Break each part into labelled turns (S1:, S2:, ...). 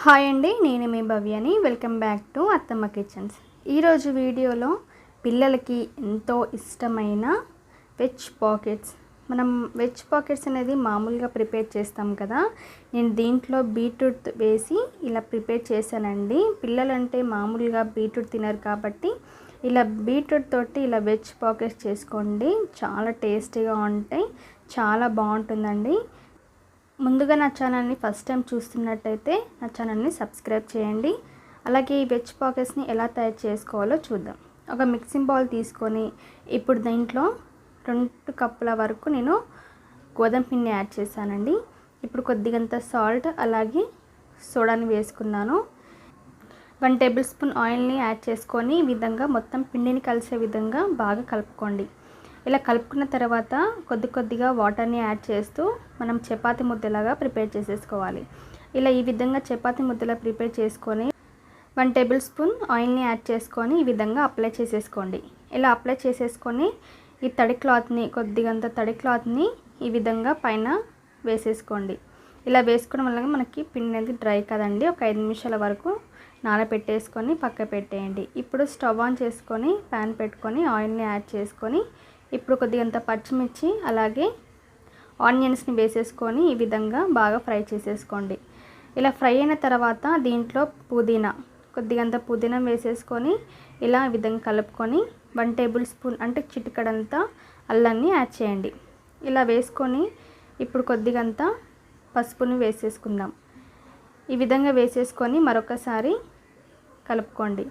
S1: Hi అండి, నేను మీ భవ్యని. Welcome back to అత్తమ్మ కిచెన్స్. ఈరోజు వీడియోలో పిల్లలకి ఎంతో ఇష్టమైన వెజ్ పాకెట్స్. మనం వెజ్ పాకెట్స్ అనేది మామూలుగా ప్రిపేర్ చేస్తాం కదా. నేను దీంట్లో బీట్రూట్ వేసి ఇలా ప్రిపేర్ చేశానండి. పిల్లలంటే మామూలుగా బీట్రూట్ తినరు కాబట్టి ఇలా బీట్రూట్ తోటి ఇలా వెజ్ పాకెట్స్ చేసుకోండి. చాలా టేస్టీగా ఉంటాయి, చాలా బాగుంటుందండి. ముందుగా నా ఛానల్ని ఫస్ట్ టైం చూస్తున్నట్టయితే నా ఛానల్ని సబ్స్క్రైబ్ చేయండి. అలాగే ఈ వెజ్ పాకెట్స్ని ఎలా తయారు చేసుకోవాలో చూద్దాం. ఒక మిక్సింగ్ బౌల్ తీసుకొని ఇప్పుడు దీంట్లో 2 కప్పుల వరకు నేను గోధుమ పిండి యాడ్ చేశానండి. ఇప్పుడు కొద్దిగంత సాల్ట్ అలాగే సోడాని వేసుకున్నాను. 1 టేబుల్ స్పూన్ ఆయిల్ని యాడ్ చేసుకొని ఈ విధంగా మొత్తం పిండిని కలిసే విధంగా బాగా కలుపుకోండి. ఇలా కలుపుకున్న తర్వాత కొద్దిగా వాటర్ని యాడ్ చేస్తూ మనం చపాతీ ముద్దలాగా ప్రిపేర్ చేసేసుకోవాలి. ఇలా ఈ విధంగా చపాతీ ముద్దలా ప్రిపేర్ చేసుకొని 1 టేబుల్ స్పూన్ ఆయిల్ని యాడ్ చేసుకొని ఈ విధంగా అప్లై చేసేసుకోండి. ఇలా అప్లై చేసేసుకొని ఈ కొద్దిగంత తడి క్లాత్ని ఈ విధంగా పైన వేసేసుకోండి. ఇలా వేసుకోవడం వల్ల మనకి పిండి అనేది డ్రై కదండి. ఒక 5 నిమిషాల వరకు నానబెట్టేసుకొని పక్క పెట్టేయండి. ఇప్పుడు స్టవ్ ఆన్ చేసుకొని ప్యాన్ పెట్టుకొని ఆయిల్ని యాడ్ చేసుకొని ఇప్పుడు కొద్దిగంత పచ్చిమిర్చి అలాగే ఆనియన్స్ని వేసేసుకొని ఈ విధంగా బాగా ఫ్రై చేసేసుకోండి. ఇలా ఫ్రై అయిన తర్వాత దీంట్లో కొద్దిగంత పుదీనా వేసేసుకొని ఇలా ఈ విధంగా కలుపుకొని 1 టేబుల్ స్పూన్ అంటే చిటికడంత అల్లాన్ని యాడ్ చేయండి. ఇలా వేసుకొని ఇప్పుడు కొద్దిగంత పసుపుని వేసేసుకుందాం. ఈ విధంగా వేసేసుకొని మరొకసారి కలుపుకోండి.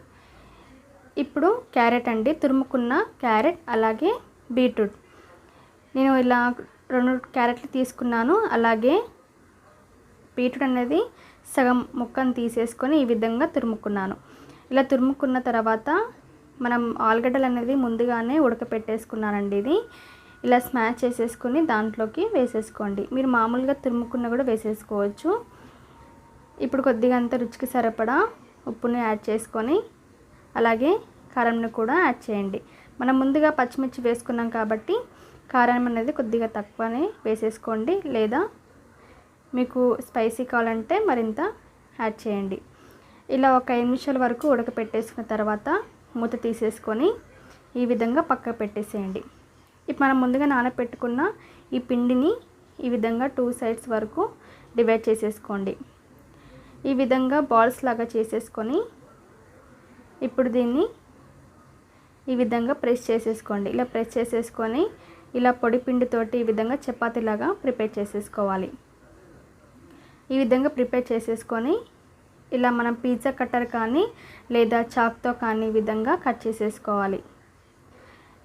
S1: ఇప్పుడు క్యారెట్ అండి, తురుముకున్న క్యారెట్ అలాగే బీట్రూట్. నేను ఇలా 2 క్యారెట్లు తీసుకున్నాను. అలాగే బీట్రూట్ అనేది సగం ముక్కను తీసేసుకొని ఈ విధంగా తురుముకున్నాను. ఇలా తురుముకున్న తర్వాత మనం ఆలుగడ్డలు అనేది ముందుగానే ఉడకపెట్టేసుకున్నానండి. ఇది ఇలా స్మాష్ చేసేసుకొని దాంట్లోకి వేసేసుకోండి. మీరు మామూలుగా తురుముకున్న కూడా వేసేసుకోవచ్చు. ఇప్పుడు కొద్దిగంత రుచికి సరిపడా ఉప్పుని యాడ్ చేసుకొని అలాగే కారంని కూడా యాడ్ చేయండి. మనం ముందుగా పచ్చిమిర్చి వేసుకున్నాం కాబట్టి కారం అనేది కొద్దిగా తక్కువనే వేసేసుకోండి, లేదా మీకు స్పైసీ కావాలంటే మరింత యాడ్ చేయండి. ఇలా ఒక 5 నిమిషాల వరకు ఉడకపెట్టేసుకున్న తర్వాత మూత తీసేసుకొని ఈ విధంగా పక్క పెట్టేసేయండి. ఇప్పుడు మనం ముందుగా నానబెట్టుకున్న ఈ పిండిని ఈ విధంగా 2 సైడ్స్ వరకు డివైడ్ చేసేసుకోండి. ఈ విధంగా బాల్స్ లాగా చేసేసుకొని ఇప్పుడు దీన్ని ఈ విధంగా ప్రెస్ చేసేసుకోండి. ఇలా ప్రెస్ చేసేసుకొని ఇలా పొడి పిండితోటి ఈ విధంగా చపాతీలాగా ప్రిపేర్ చేసేసుకోవాలి. ఈ విధంగా ప్రిపేర్ చేసేసుకొని ఇలా మనం పిజ్జా కట్టర్ కానీ లేదా చాక్తో కానీ ఈ విధంగా కట్ చేసేసుకోవాలి.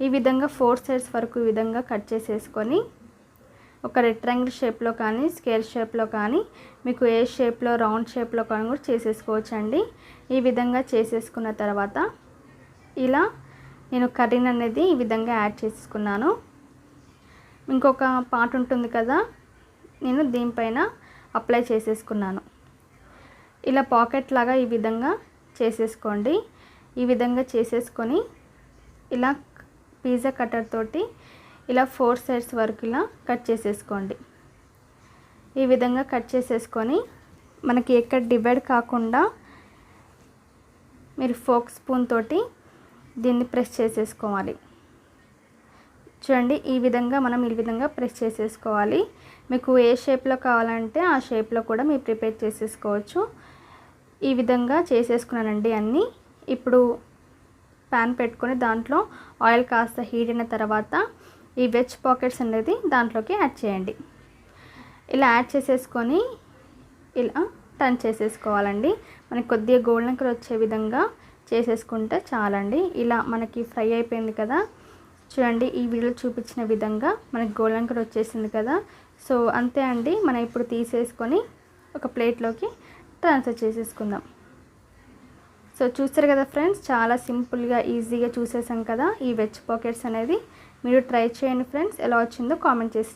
S1: ఈ విధంగా 4 సైడ్స్ వరకు ఈ విధంగా కట్ చేసేసుకొని ఒక రెక్టాంగిల్ షేప్లో కానీ స్క్వేర్ షేప్లో కానీ మీకు ఏ షేప్లో రౌండ్ షేప్లో కానీ కూడా చేసేసుకోవచ్చండి. ఈ విధంగా చేసేసుకున్న తర్వాత ఇలా నేను కర్రీని అనేది ఈ విధంగా యాడ్ చేసుకున్నాను. ఇంకొక పార్ట్ ఉంటుంది కదా, నేను దీనిపైన అప్లై చేసేసుకున్నాను. ఇలా పాకెట్ లాగా ఈ విధంగా చేసేసుకోండి. ఈ విధంగా చేసేసుకొని ఇలా పిజ్జా కట్టర్ తోటి ఇలా 4 సైడ్స్ వరకు ఇలా కట్ చేసేసుకోండి. ఈ విధంగా కట్ చేసేసుకొని మనకి ఎక్కడ డివైడ్ కాకుండా మీరు ఫోక్ స్పూన్ తోటి దీన్ని ప్రెస్ చేసేసుకోవాలి. చూడండి, ఈ విధంగా మనం ఈ విధంగా ప్రెస్ చేసేసుకోవాలి. మీకు ఏ షేప్లో కావాలంటే ఆ షేప్లో కూడా మీరు ప్రిపేర్ చేసేసుకోవచ్చు. ఈ విధంగా చేసేసుకున్నానండి అన్నీ. ఇప్పుడు ప్యాన్ పెట్టుకొని దాంట్లో ఆయిల్ కాస్త హీట్ అయిన తర్వాత ఈ వెజ్ పాకెట్స్ అనేది దాంట్లోకి యాడ్ చేయండి. ఇలా యాడ్ చేసేసుకొని ఇలా టర్న్ చేసేసుకోవాలండి. మనకి కొద్దిగా గోల్డెన్ కలర్ వచ్చే విధంగా చేసేసుకుంటే చాలండి. ఇలా మనకి ఫ్రై అయిపోయింది కదా, చూడండి ఈ వీడియోలో చూపించిన విధంగా మనకి గోల్డెన్ కలర్ వచ్చేసింది కదా. సో అంతే అండి, మనం ఇప్పుడు తీసేసుకొని ఒక ప్లేట్లోకి ట్రాన్స్ఫర్ చేసేసుకుందాం. సో చూస్తారు కదా ఫ్రెండ్స్, చాలా సింపుల్గా ఈజీగా చూసేసాం కదా ఈ వెజ్ పాకెట్స్ అనేది. మీరు ట్రై చేయండి ఫ్రెండ్స్. ఎలా వచ్చిందో కామెంట్ చేసి